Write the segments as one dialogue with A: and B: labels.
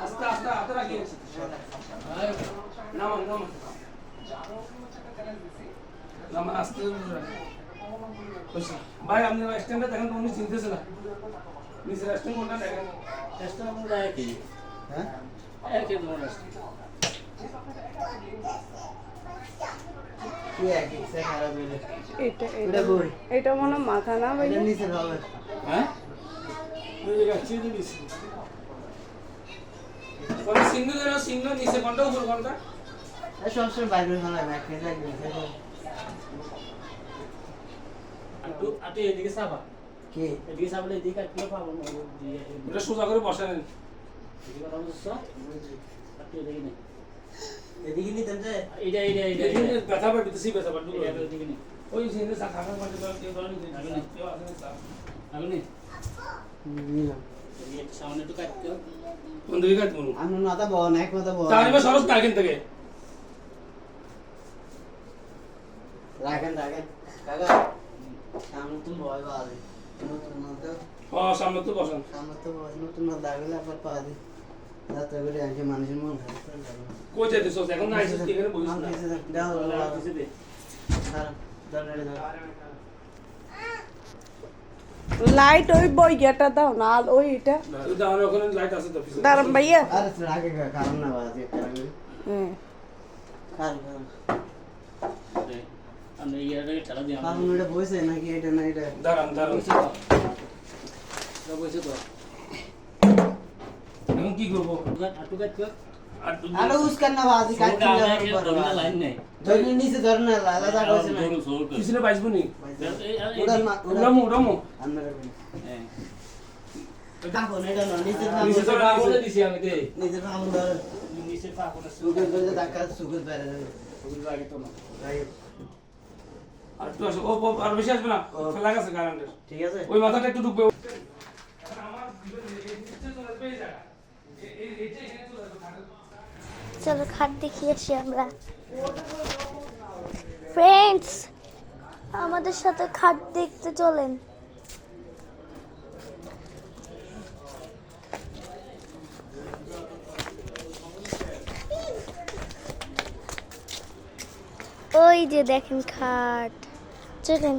A: আস্তে আস্তে হাতে রাখিয়ে নামান নামান নামান আস্তে ভাই আপনি স্ট্যান্ডে দেখেন তো উনি চিনতেছে না নিচের স্ট্যান্ড কোনটা দেখেন
B: স্ট্যান্ড আমরা একই
C: হ্যাঁ
B: একই ধরনের
C: কি এক এক সে খারাপ হইলো
D: এটা এটা এটা মনে মাথা না ভাই
C: এটা নিচে হবে
A: হ্যাঁ ওই গাছি দিছি কোন সিঙ্গেল এর সিঙ্গেল নিচে কোনটা উপর কোনটা
C: এই সবসময় বাইরে হলো না খেয়ে লাগবে
B: আটু এদিকে সাবা
C: কি
B: এদিকে সাবলে এদিকে কাটলে পাবো না
A: এটা সোজা করে বসেন
B: এদিকে কথা বুঝছো আটু এদিকে নেই
C: এদিকে নিতেন যে
B: এইটা এইটা এইটা
A: এদিকে ব্যথা পাবে বেশি ব্যথা পাবে
B: এদিকে নেই
A: ওই সিঙ্গেল সা খাবার মানে কেউ ধরে নিতে
B: আগে নেই
A: কেউ আসে না
B: আগে নেই
C: নিলাম
B: এই সামনে একটু কাটতে
A: কোন দিকে কাট বলুন
C: আমি মাথা বন এক মাথা বন
A: তারিমে সরস না কিন থেকে
C: রাখেন রাখেন কাকা সামনে তো ভয় পাবে নতুন তো
A: সামনে তো বসেন
C: সামনে তো ভয় নতুন না দাগলে আবার পা দি যাতে করে আগে মানুষের মন খারাপ করে যাবে
A: কই যেতে সোস এখন না আইছিস কি এখানে বলিস না
C: দাও
B: কিছু দে
C: দাঁড়ান দাঁড়ান
D: লাইট ওই বইয়াটা দাও না আর ওই এটা
A: তুই তো আমার ওখানে লাইট আছে তো পিছনে
D: দাঁড়ান ভাইয়া
C: আরে রাগে কারণ না বাজে কারণ
D: হ্যাঁ
C: কারণ
B: আমরা ইয়ারে ঠেলা দিই
C: কারণ এটা বসে নাকি এটা না এটা
A: দাঁড়ান দাঁড়ান
B: বসে তো
A: এখন কি করবো
B: আটু কাটতে
A: আর
C: আরে উস্কান না বাজে কাটতে
B: ধরনা লাইন নেই
C: ধরে নিচে ধরে না আলাদা কইছে না
A: পিছনে বাইসবো নি
C: উড়ান
A: উড়ামো উড়ামো
C: আমরা
B: হ্যাঁ
C: কাকো এটা না নিচে
A: নিচে তো
B: পা বলে দিছি আমি তে
C: নিচে ফাম ধরে
B: নিচে পা বলে
C: সুগল ধরে টাকা সুগল বেরে
B: সুবিধা লাগে তো না
A: আর একটু আসো ও আর বেশি আসবে না ফেলা গেছে কারেন্টের
C: ঠিক আছে
A: ওই মাথাটা একটু ঢুকবে
E: চলো খাট দেখিয়ে আসি আমরা ফ্রেন্ডস আমাদের সাথে খাট দেখতে চলেন ওই যে দেখেন খাট চলেন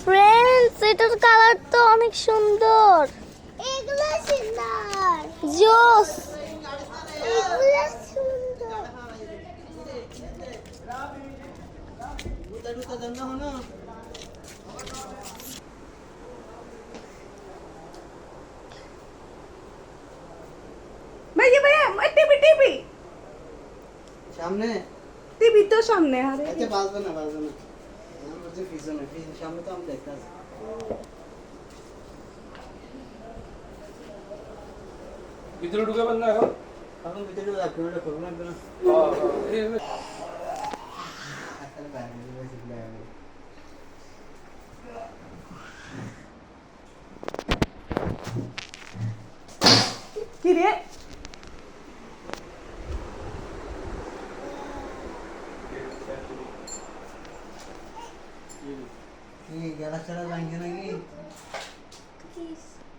E: ফ্রেন্ডস এটার কালার তো অনেক সুন্দর এগুলো সুন্দর জোস এগুলো সুন্দর
C: উতা উতা দেন না হনো
D: ভাইয়া ভাইয়া টিভি টিভি
C: সামনে
D: টিভি তো সামনে আরে
C: আচ্ছা বাজবে না আমরা যে পিছনে সামনে তো আমরা দেখতে আছি
A: ভিতরে ঢুকাবেন না এখন
C: এখন ভিতরে রাখতে হবে করব না কেন আসলে বাইরে বসে লাগে
D: কি রে
C: কি গেলা ছাড়া ভাঙছে নাকি
E: Please.